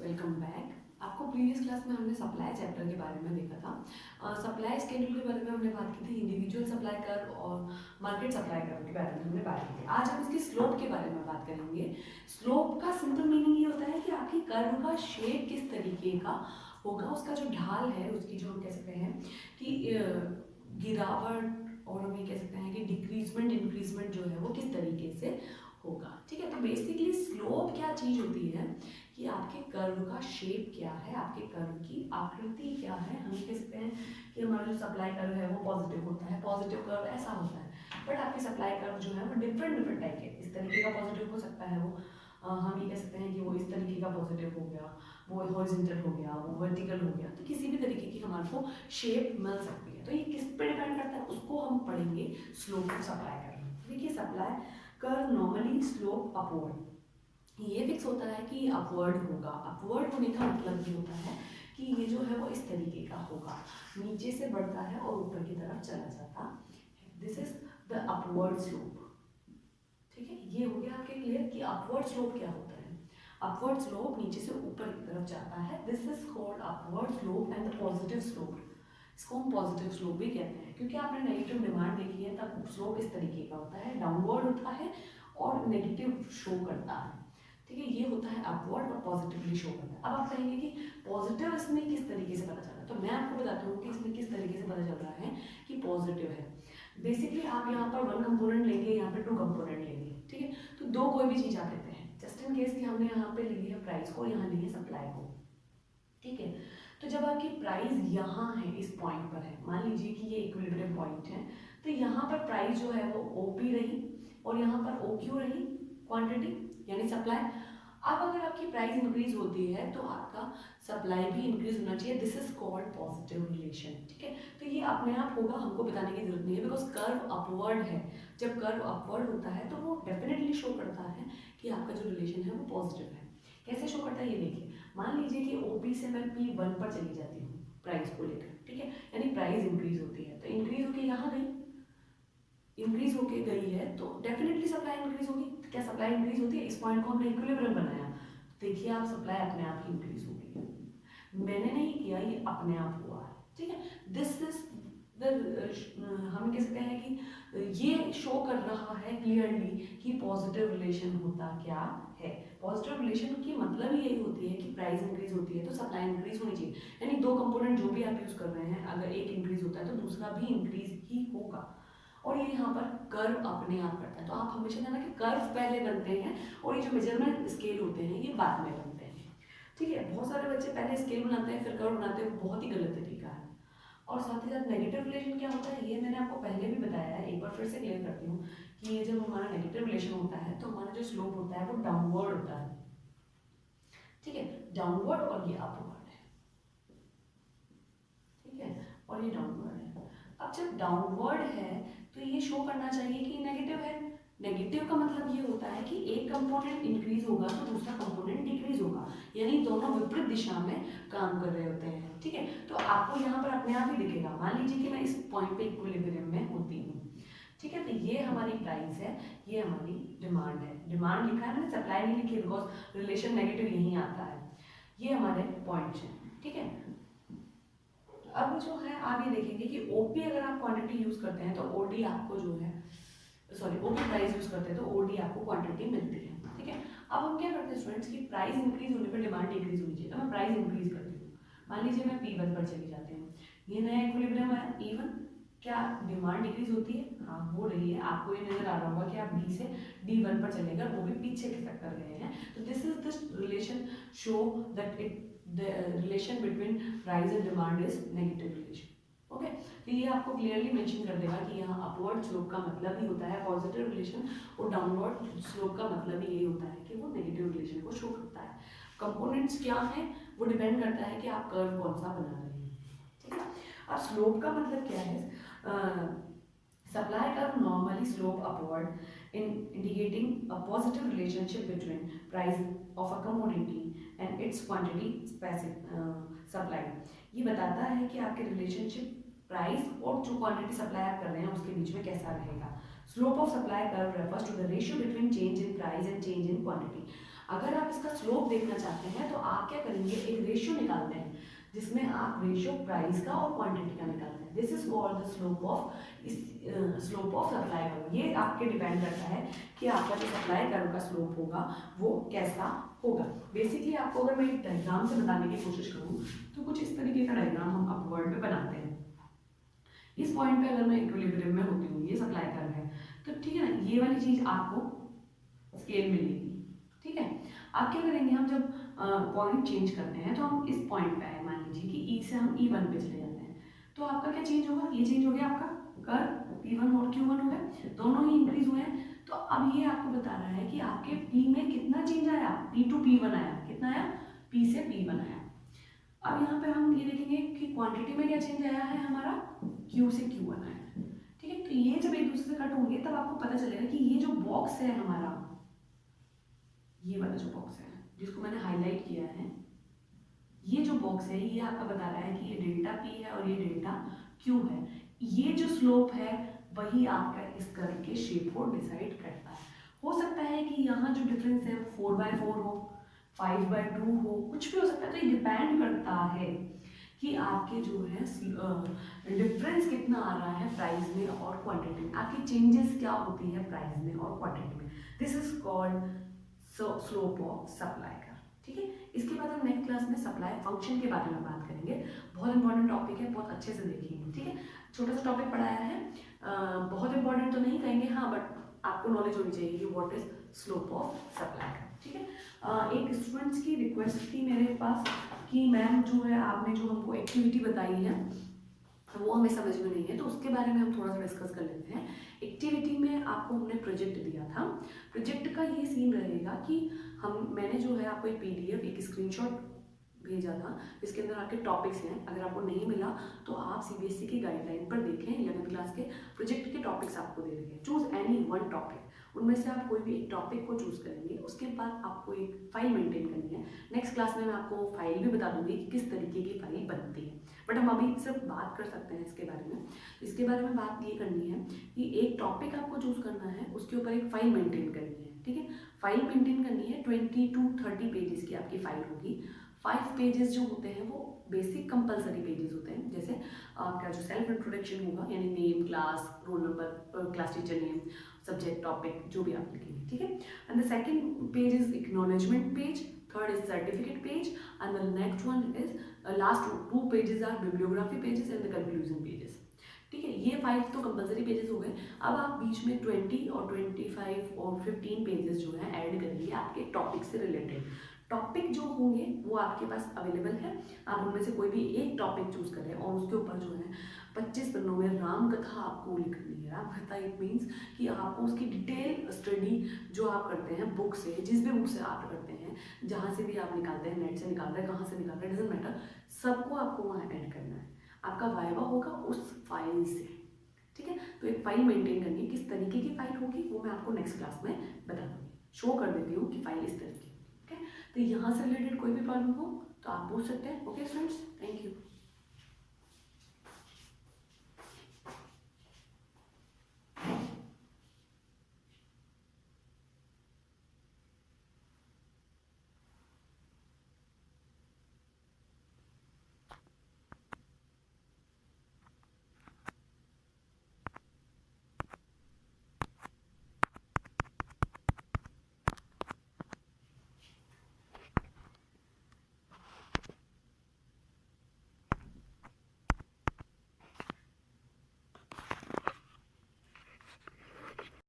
Welcome back. आपको previous class में हमने सप्लाई चैप्टर के बारे में देखा था। सप्लाई स्केड्यूल के बारे में हमने बात की थी, इंडिविजुअल सप्लाई कर्व और मार्केट सप्लाई कर्व के बारे में हमने बात की थी। आज हम इसकी स्लोप के बारे में बात करेंगे। स्लोप का सिंपल मीनिंग ये होता है कि आपकी कर्व का शेप किस तरीके का होगा, उसका जो ढाल है, उसकी जो हम कह सकते हैं कि गिरावट, और हम ये कह सकते हैं कि डिक्रीजमेंट इंक्रीजमेंट जो है वो किस तरीके से होगा। ठीक है, तो बेसिकली स्लोप क्या चीज़ होती है कि आपके कर्व का शेप क्या है, आपके कर्व की आकृति क्या है। हम कह सकते हैं कि हमारा जो सप्लाई कर्व है वो पॉजिटिव होता है, पॉजिटिव कर्व ऐसा होता है, बट आपकी सप्लाई कर्व जो है वो डिफरेंट टाइप के, इस तरीके का पॉजिटिव हो सकता है वो, हम ये कह सकते हैं कि वो इस तरीके का पॉजिटिव हो गया, वो हॉरिजॉन्टल हो गया, वो वर्टिकल हो गया, तो किसी भी तरीके की हमारे को शेप मिल सकती है। तो ये किस पे डिपेंड करता है, उसको हम पढ़ेंगे स्लोप ऑफ सप्लाई कर्व। देखिए, supply curve normally slope upward, ये फिक्स होता है कि अपवर्ड होगा। अपवर्ड होने का मतलब ये होता है कि ये जो है वो इस तरीके का होगा, नीचे से बढ़ता है और ऊपर की तरफ चला जाता है। This is the upward slope. ठीक है, ये हो गया आपके क्लियर कि अपवर्ड स्लोप क्या होता है। अपवर्ड स्लोप नीचे से ऊपर की तरफ जाता है, this is called upward slope and the positive slope. इसको हम पॉजिटिव स्लोप भी कहते हैं, क्योंकि आपने नेगेटिव डिमांड देखी है तब स्लोप इस तरीके का होता है, डाउनवर्ड होता है और नेगेटिव शो करता है। ठीक है, ये होता है अपवर्ड और पॉजिटिवली शो करता है। अब आप कहेंगे कि पॉजिटिव इसमें किस तरीके से पता चल रहा है, तो मैं आपको बताता हूँ कि इसमें किस तरीके से पता चल रहा है कि पॉजिटिव है। बेसिकली आप यहाँ पर वन कंपोनेंट लेंगे, यहाँ पे टू कंपोनेंट लेंगे। ठीक है, तो दो कोई भी चीज़ आप लेते हैं, जस्ट इन केस कि हमने यहाँ पे ली है प्राइस को, यहाँ ली है सप्लाई को। ठीक है, तो जब आपकी प्राइस यहाँ है, इस पॉइंट पर है, मान लीजिए कि ये इक्विलिब्रियम पॉइंट है, तो यहाँ पर प्राइस जो है वो ओपी रही और यहाँ पर ओक्यू रही, क्वांटिटी यानी सप्लाई। अब अगर आपकी प्राइस इंक्रीज होती है तो आपका सप्लाई भी इंक्रीज होना चाहिए, this is called positive relation. ठीक है, तो ये अपने आप होगा, हमको बताने की जरूरत नहीं है, बिकॉज कर्व अपवर्ड है। जब कर्व अपवर्ड होता है तो वो डेफिनेटली शो करता है कि आपका जो रिलेशन है वो पॉजिटिव है। कैसे शो करता है ये देखिए, मान लीजिए कि ओपी से मैं P1 पर चली जाती हूँ प्राइस को लेकर। ठीक है, यानी प्राइस इंक्रीज होती है, तो इंक्रीज होके यहाँ गई, इंक्रीज होके गई है तो डेफिनेटली सप्लाई इंक्रीज होगी। क्या सप्लाई इंक्रीज होती है? इस पॉइंट को हमने इक्विलिब्रियम बनाया, देखिए आप सप्लाई अपने आप ही इंक्रीज हो गई है, मैंने नहीं किया, ये अपने आप हुआ है। ठीक है, दिस इज हम कह सकते हैं कि ये शो कर रहा है क्लियरली कि पॉजिटिव रिलेशन होता क्या है। पॉजिटिव रिलेशन की मतलब ही यही होती है कि प्राइस इंक्रीज होती है तो सप्लाई इंक्रीज होनी चाहिए, यानी दो कंपोनेंट जो भी आप यूज कर रहे हैं, अगर एक इंक्रीज होता है तो दूसरा भी इंक्रीज ही होगा, और ये यहाँ पर कर्व अपने आप करता है। तो आप हमेशा जानना कि कर्व पहले बनते हैं और ये जो मेजरमेंट स्केल होते हैं ये बाद में बनते हैं। ठीक है, बहुत सारे बच्चे पहले स्केल बनाते हैं फिर कर्व बनाते हैं, वो बहुत ही गलत तरीका है। और साथ ही साथ नेगेटिव रिलेशन क्या होता है, ये मैंने आपको पहले भी बताया है, एक बार फिर से क्लियर करती हूँ कि ये जब हमारा नेगेटिव रिलेशन होता है तो हमारा जो स्लोप होता है वो डाउनवर्ड होता है। ठीक है, डाउनवर्ड, और ये अपवर्ड है। ठीक है, और ये डाउनवर्ड है। अब जब डाउनवर्ड है तो ये शो करना चाहिए कि नेगेटिव है। नेगेटिव का मतलब ये होता है कि एक कंपोनेंट इंक्रीज होगा तो दूसरा कंपोनेंट डिक्रीज होगा, यानी दोनों विपरीत दिशा में काम कर रहे होते हैं। ठीक है, तो आपको यहाँ पर अपने आप ही दिखेगा, मान लीजिए कि मैं इस पॉइंट पे इक्विलिब्रियम में होती हूँ। ठीक है, तो ये हमारी प्राइस है, ये हमारी डिमांड है। डिमांड लिखा है मैंने, सप्लाई नहीं लिखी बिकॉज रिलेशन नेगेटिव यहीं आता है। ये हमारे पॉइंट्स हैं। ठीक है, अब जो है आप ये देखेंगे कि ओपी अगर आप क्वांटिटी यूज करते हैं तो ओडी आपको जो है, सॉरी ओपी प्राइस यूज करते हैं तो ओडी आपको क्वांटिटी मिलती है। ठीक है, अब हम क्या करते हैं स्टूडेंट्स की प्राइस इंक्रीज होने पर डिमांड इंक्रीज होनी चाहिए, तो मैं प्राइस इंक्रीज करती हूँ। मान लीजिए मैं P1 पर चली जाती हूँ, ये नया इक्विलिब्रियम है E1, क्या डिमांड डिक्रीज होती है? हाँ हो रही है, आपको ये नजर आ रहा होगा कि आप D से D1 पर चले गए, वो भी पीछे खिसक कर गए हैं। तो this is this relation show that it the relation between price and demand is negative relation. Okay, तो ये आपको क्लियरली मेंशन कर देगा कि यहाँ अपवर्ड स्लोप का मतलब ही होता है पॉजिटिव रिलेशन, और डाउनवर्ड स्लोप का मतलब ही यही होता है कि वो नेगेटिव रिलेशन को शो करता है। कंपोनेंट्स क्या हैं वो डिपेंड करता है कि आप कर्व कौन सा बना रहे हैं। ठीक है, अब स्लोप का मतलब क्या है, supply curve normally slope upward indicating a positive relationship between price of a commodity and its quantity supply। ये बताता है कि आपके रिलेशनशिप प्राइस और जो क्वांटिटी सप्लाई आप कर रहे हैं उसके बीच में कैसा रहेगा। Slope of supply curve refers to the ratio between change in price and change in quantity. अगर आप इसका स्लोप देखना चाहते हैं तो आप क्या करेंगे, एक रेशियो निकालते हैं जिसमें आप रेशियो प्राइस का और क्वांटिटी का निकालते हैं। This is called the slope of supply curve. ये आपके डिपेंड करता है कि आपका जो सप्लाई कर्व का स्लोप होगा वो कैसा होगा। बेसिकली आपको अगर मैं एक डायग्राम से बताने की कोशिश करूँ तो कुछ इस तरीके का डायग्राम हम अपवर्ड में बनाते हैं। इस पॉइंट पे अगर मैं इक्विलिब्रियम में होती हूँ, ये सप्लाई कर्व है, तो ठीक है ना, ये वाली चीज आपको स्केल मिलेगी। ठीक है, आप क्या करेंगे, हम जब पॉइंट चेंज करते हैं तो हम इस पॉइंट पे आए, मान लीजिए कि ई से हम E1 पे चले जाते हैं, तो आपका क्या चेंज होगा, ये चेंज हो गया आपका कर्व, P1 और Q1 हो गए, दोनों ही इंक्रीज हुए हैं। तो अब ये आपको बता रहा है कि आपके P में कितना चेंज आया, P to P1 आया, कितना आया, P से P1 आया। अब यहाँ पे हम ये देखेंगे कि क्वांटिटी में क्या चेंज आया है हमारा, Q से Q1 आया है। ठीक है, तो ये जब एक दूसरे से कट होंगे तब आपको पता चलेगा कि ये जो बॉक्स है हमारा, ये वाला जो बॉक्स है जिसको मैंने हाईलाइट किया है, ये जो बॉक्स है ये आपका बता रहा है कि ये डेल्टा P है और ये डेल्टा Q है। ये जो स्लोप है वही आपका इस कर्व के शेप को डिसाइड करता है। हो सकता है कि यहाँ जो डिफरेंस है वो 4/4 हो, 5/2 हो, कुछ भी हो सकता है। तो ये डिपेंड करता है कि आपके जो है डिफरेंस कितना आ रहा है प्राइस में और क्वांटिटी में, आपकी चेंजेस क्या होती है प्राइस में और क्वांटिटी में। This is called slope of supply का। ठीक है, इसके बाद हम नेक्स्ट क्लास में सप्लाई फंक्शन के बारे में बात करेंगे। बहुत इंपॉर्टेंट टॉपिक है, बहुत अच्छे से देखेंगे। ठीक है, छोटा सा टॉपिक पढ़ाया है, बहुत इंपॉर्टेंट तो नहीं कहेंगे, हाँ, बट आपको नॉलेज होनी चाहिए कि what is slope of supply का। ठीक है, एक स्टूडेंट्स की रिक्वेस्ट थी मेरे पास कि मैम जो है आपने जो हमको एक्टिविटी बताई है वो हमें समझ में नहीं है, तो उसके बारे में हम थोड़ा सा डिस्कस कर लेते हैं। एक्टिविटी में आपको हमने प्रोजेक्ट दिया था। प्रोजेक्ट का ये सीन रहेगा कि मैंने जो है आपको एक PDF, एक स्क्रीनशॉट भेजा था जिसके अंदर आपके टॉपिक्स हैं। अगर आपको नहीं मिला तो आप CBSE की गाइडलाइन पर देखें, 11th क्लास के प्रोजेक्ट के टॉपिक्स आपको दे देंगे। चूज एनी वन टॉपिक, उनमें से आप कोई भी एक टॉपिक को चूज करेंगे, उसके बाद आपको एक फाइल मेंटेन करनी है। नेक्स्ट क्लास में मैं आपको फाइल भी बता दूंगी कि किस तरीके की फाइल बनती है, बट हम अभी सिर्फ बात कर सकते हैं इसके बारे में। इसके बारे में बात ये करनी है कि एक टॉपिक आपको चूज करना है, उसके ऊपर एक फाइल मेंटेन करनी है। ठीक है, फाइल मेंटेन करनी है, 20 to 30 पेजेस की आपकी फाइल होगी। 5 पेजेस जो होते हैं वो बेसिक कंपलसरी पेजेस होते हैं, जैसे आपका जो सेल्फ इंट्रोडक्शन होगा, यानी name, class, roll number, class teacher name, subject, topic, जो भी आप लिखेंगे। ठीक है, and the second page is acknowledgement page, third is certificate page, and the next one is last 2 pages are bibliography pages and the conclusion pages. ठीक है, ये 5 तो कंपलसरी पेजेस हो गए। अब आप बीच में 20 और 25 और 15 पेजेस जो है ऐड करेंगे आपके टॉपिक से रिलेटेड। टॉपिक जो होंगे वो आपके पास अवेलेबल है, आप उनमें से कोई भी एक टॉपिक चूज करें और उसके ऊपर जो है 25 पन्नों में राम कथा आपको लिखनी है। राम कथा इट मीन्स कि आपको उसकी डिटेल स्टडी जो आप करते हैं बुक से, जिस भी बुक से आप करते हैं, जहाँ से भी आप निकालते हैं, नेट से निकाल रहे हैं, कहाँ से निकाल रहे हैं, डजंट मैटर, सबको आपको वहाँ ऐड करना है। आपका वाइवा होगा उस फाइल से। ठीक है, तो एक फाइल मेंटेन करनी है, किस तरीके की फाइल होगी वो मैं आपको नेक्स्ट क्लास में बता दूंगी। शो कर देती हूँ कि फाइल इस तरीके की। तो यहाँ से रिलेटेड कोई भी प्रॉब्लम हो तो आप पूछ सकते हैं। Okay friends, thank you.